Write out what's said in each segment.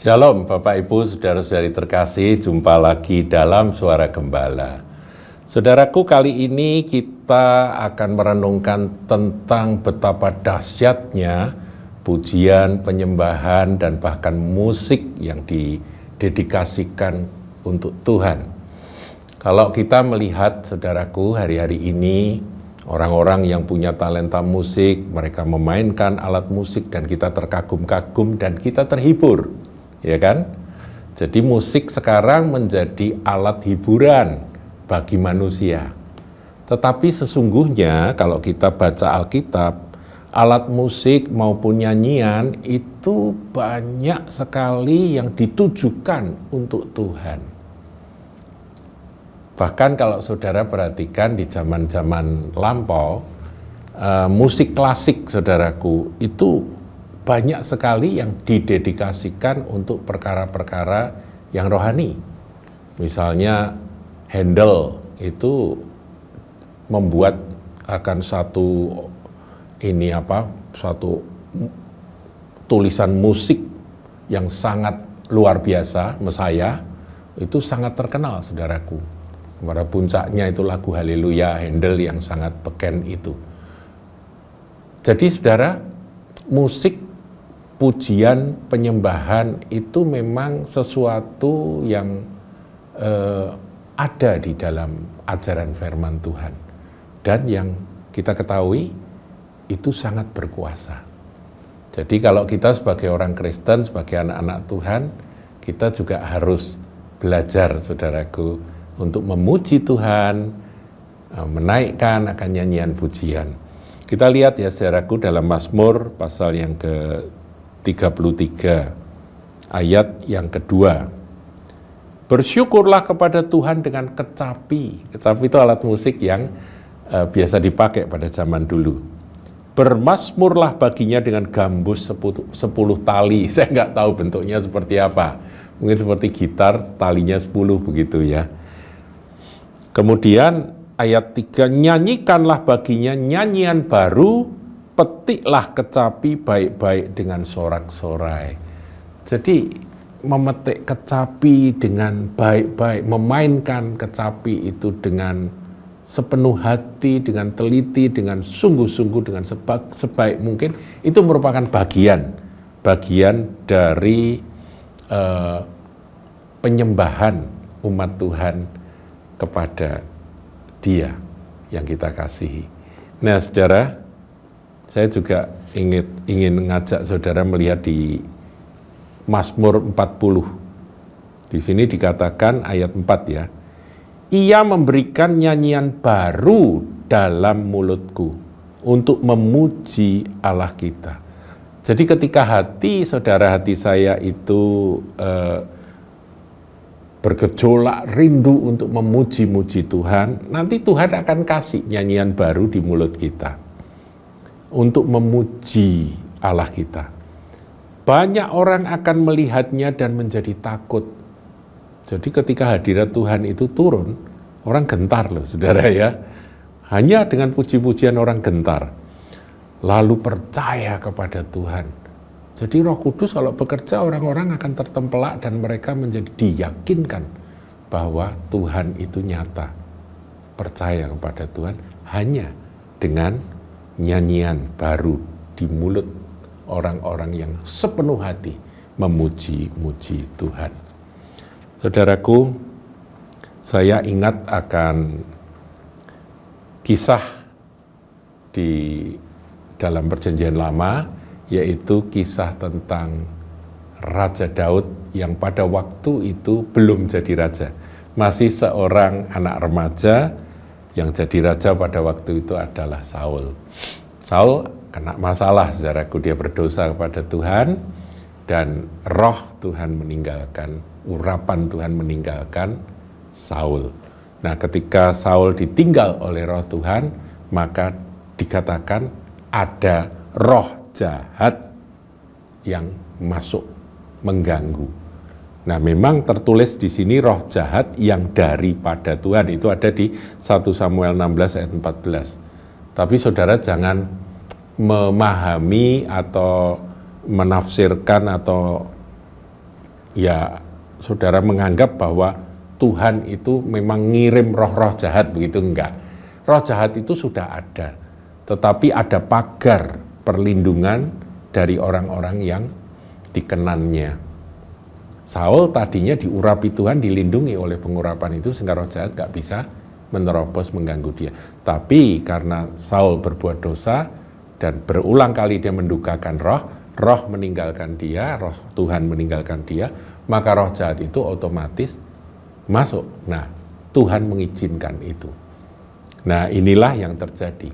Shalom Bapak Ibu, Saudara-saudari terkasih, jumpa lagi dalam Suara Gembala. Saudaraku, kali ini kita akan merenungkan tentang betapa dahsyatnya pujian, penyembahan, dan bahkan musik yang didedikasikan untuk Tuhan. Kalau kita melihat, saudaraku, hari-hari ini orang-orang yang punya talenta musik, mereka memainkan alat musik dan kita terkagum-kagum dan kita terhibur. Ya kan? Jadi musik sekarang menjadi alat hiburan bagi manusia. Tetapi sesungguhnya kalau kita baca Alkitab, alat musik maupun nyanyian itu banyak sekali yang ditujukan untuk Tuhan. Bahkan kalau saudara perhatikan di zaman-zaman lampau, musik klasik, saudaraku, itu banyak sekali yang didedikasikan untuk perkara-perkara yang rohani. Misalnya Handel itu membuat akan satu tulisan musik yang sangat luar biasa, Mesaya, itu sangat terkenal, saudaraku. Pada puncaknya itu lagu Haleluya Handel yang sangat beken itu. Jadi saudara, musik, pujian, penyembahan itu memang sesuatu yang ada di dalam ajaran firman Tuhan. Dan yang kita ketahui itu sangat berkuasa. Jadi kalau kita sebagai orang Kristen, sebagai anak-anak Tuhan, kita juga harus belajar, saudaraku, untuk memuji Tuhan, menaikkan akan nyanyian pujian. Kita lihat ya, saudaraku, dalam Mazmur pasal yang ke-33 ayat yang kedua. Bersyukurlah kepada Tuhan dengan kecapi. Kecapi itu alat musik yang biasa dipakai pada zaman dulu. Bermazmurlah baginya dengan gambus 10 tali. Saya nggak tahu bentuknya seperti apa. Mungkin seperti gitar, talinya 10 begitu ya. Kemudian ayat 3, nyanyikanlah baginya nyanyian baru, petiklah kecapi baik-baik dengan sorak-sorai. Jadi memetik kecapi dengan baik-baik, memainkan kecapi itu dengan sepenuh hati, dengan teliti, dengan sungguh-sungguh, dengan sebaik mungkin, itu merupakan bagian dari penyembahan umat Tuhan kepada Dia yang kita kasihi. Nah, saudara, saya juga ingin mengajak saudara melihat di Mazmur 40. Di sini dikatakan ayat 4 ya. Ia memberikan nyanyian baru dalam mulutku untuk memuji Allah kita. Jadi ketika hati saya itu bergejolak rindu untuk memuji-muji Tuhan, nanti Tuhan akan kasih nyanyian baru di mulut kita untuk memuji Allah kita. Banyak orang akan melihatnya dan menjadi takut. Jadi ketika hadirat Tuhan itu turun, orang gentar loh, saudara ya. Hanya dengan puji-pujian orang gentar. Lalu percaya kepada Tuhan. Jadi Roh Kudus kalau bekerja, orang-orang akan tertempelak dan mereka menjadi diyakinkan bahwa Tuhan itu nyata. Percaya kepada Tuhan hanya dengan nyanyian baru di mulut orang-orang yang sepenuh hati memuji-muji Tuhan. Saudaraku, saya ingat akan kisah di dalam Perjanjian Lama, yaitu kisah tentang Raja Daud yang pada waktu itu belum jadi raja. Masih seorang anak remaja. Yang jadi raja pada waktu itu adalah Saul. Saul kena masalah, saudaraku, dia berdosa kepada Tuhan dan roh Tuhan meninggalkan, urapan Tuhan meninggalkan Saul. Nah, ketika Saul ditinggal oleh roh Tuhan, maka dikatakan ada roh jahat yang masuk mengganggu. Nah, memang tertulis di sini roh jahat yang daripada Tuhan, itu ada di 1 Samuel 16 ayat 14. Tapi saudara jangan memahami atau menafsirkan atau ya saudara menganggap bahwa Tuhan itu memang ngirim roh-roh jahat, begitu enggak. Roh jahat itu sudah ada, tetapi ada pagar perlindungan dari orang-orang yang dikenannya. Saul tadinya diurapi Tuhan, dilindungi oleh pengurapan itu sehingga roh jahat gak bisa menerobos mengganggu dia. Tapi karena Saul berbuat dosa dan berulang kali dia mendukakan roh meninggalkan dia, roh Tuhan meninggalkan dia, maka roh jahat itu otomatis masuk. Nah, Tuhan mengizinkan itu. Nah, inilah yang terjadi.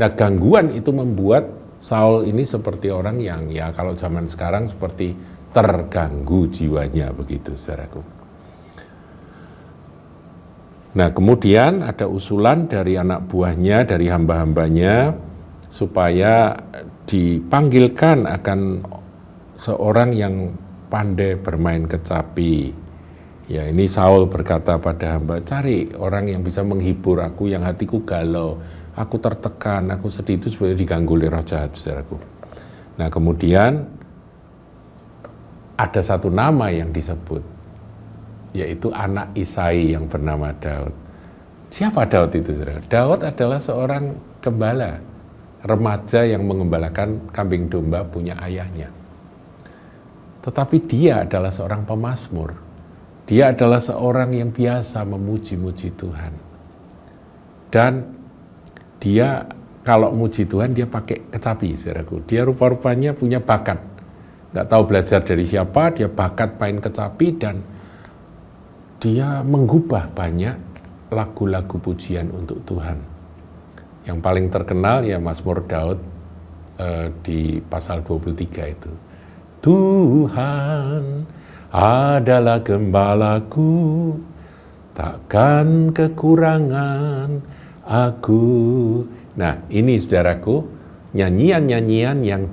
Nah, gangguan itu membuat Saul ini seperti orang yang ya kalau zaman sekarang seperti terganggu jiwanya, begitu saudaraku. Nah, kemudian ada usulan dari anak buahnya, dari hamba-hambanya, supaya dipanggilkan akan seorang yang pandai bermain kecapi. Ya, ini Saul berkata pada hamba, cari orang yang bisa menghibur aku, yang hatiku galau, aku tertekan, aku sedih, itu sebenarnya diganggu oleh roh jahat, saudaraku. Nah, kemudian ada satu nama yang disebut, yaitu anak Isai yang bernama Daud. Siapa Daud itu, saudara? Daud adalah seorang gembala, remaja yang mengembalakan kambing domba punya ayahnya. Tetapi dia adalah seorang pemazmur. Dia adalah seorang yang biasa memuji-muji Tuhan. Dan dia kalau muji Tuhan dia pakai kecapi, saudaraku. Dia rupa-rupanya punya bakat. Nggak tahu belajar dari siapa, dia bakat main kecapi dan dia menggubah banyak lagu-lagu pujian untuk Tuhan. Yang paling terkenal ya Mazmur Daud di pasal 23 itu. Tuhan adalah gembalaku, takkan kekurangan aku. Nah, ini saudaraku, nyanyian-nyanyian yang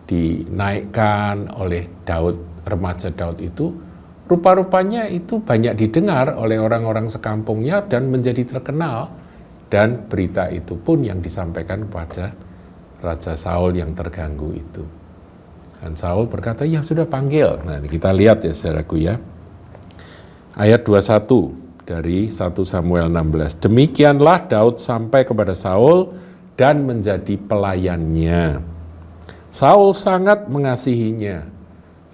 dinaikkan oleh Daud, remaja Daud itu, rupa-rupanya itu banyak didengar oleh orang-orang sekampungnya dan menjadi terkenal, dan berita itu pun yang disampaikan kepada Raja Saul yang terganggu itu. Dan Saul berkata, ya sudah panggil. Nah, kita lihat ya saudaraku ya, ayat 21 dari 1 Samuel 16. Demikianlah Daud sampai kepada Saul dan menjadi pelayannya. Saul sangat mengasihinya.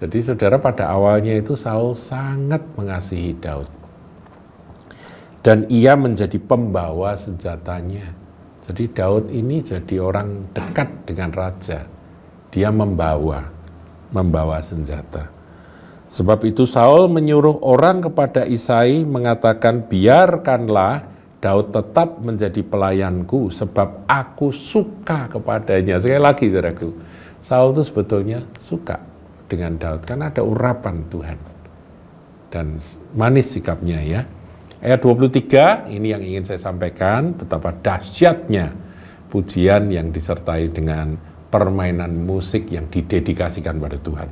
Jadi saudara, pada awalnya itu Saul sangat mengasihi Daud. Dan ia menjadi pembawa senjatanya. Jadi Daud ini jadi orang dekat dengan raja. Dia membawa senjata. Sebab itu Saul menyuruh orang kepada Isai mengatakan, biarkanlah Daud tetap menjadi pelayanku sebab aku suka kepadanya. Sekali lagi saudaraku, Saul itu sebetulnya suka dengan Daud karena ada urapan Tuhan dan manis sikapnya ya. Ayat 23 ini yang ingin saya sampaikan, betapa dahsyatnya pujian yang disertai dengan permainan musik yang didedikasikan pada Tuhan.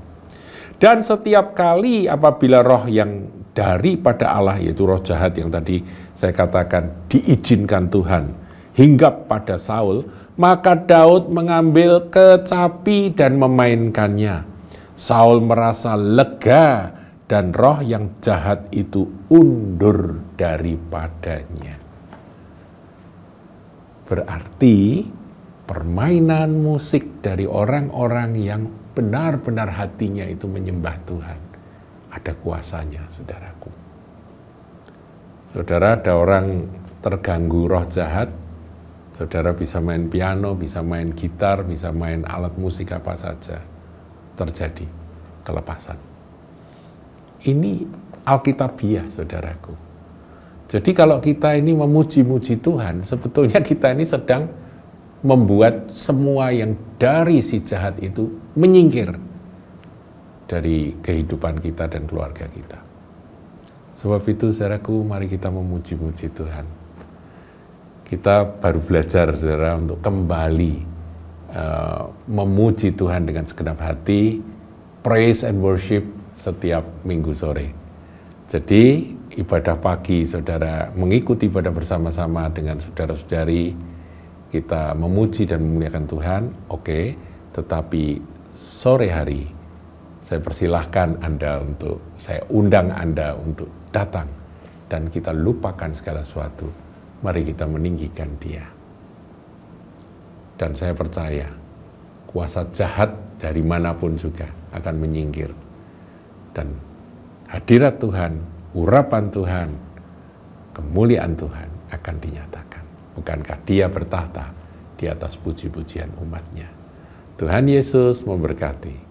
Dan setiap kali apabila roh yang daripada Allah, yaitu roh jahat yang tadi saya katakan diizinkan Tuhan hinggap pada Saul, maka Daud mengambil kecapi dan memainkannya. Saul merasa lega dan roh yang jahat itu undur daripadanya. Berarti permainan musik dari orang-orang yang benar-benar hatinya itu menyembah Tuhan, ada kuasanya, saudaraku. Saudara, ada orang terganggu roh jahat, saudara bisa main piano, bisa main gitar, bisa main alat musik apa saja, terjadi kelepasan. Ini alkitabiah, saudaraku. Jadi kalau kita ini memuji-muji Tuhan, sebetulnya kita ini sedang membuat semua yang dari si jahat itu menyingkir dari kehidupan kita dan keluarga kita. Sebab itu, saudaraku, mari kita memuji-muji Tuhan. Kita baru belajar, saudara, untuk kembali memuji Tuhan dengan segenap hati, praise and worship setiap minggu sore. Jadi ibadah pagi, saudara, mengikuti ibadah bersama-sama dengan saudara-saudari, kita memuji dan memuliakan Tuhan, oke, tetapi sore hari Saya persilahkan Anda saya undang Anda untuk datang dan kita lupakan segala sesuatu. Mari kita meninggikan Dia. Dan saya percaya kuasa jahat dari manapun juga akan menyingkir. Dan hadirat Tuhan, urapan Tuhan, kemuliaan Tuhan akan dinyatakan. Bukankah Dia bertahta di atas puji-pujian umatnya? Tuhan Yesus memberkati.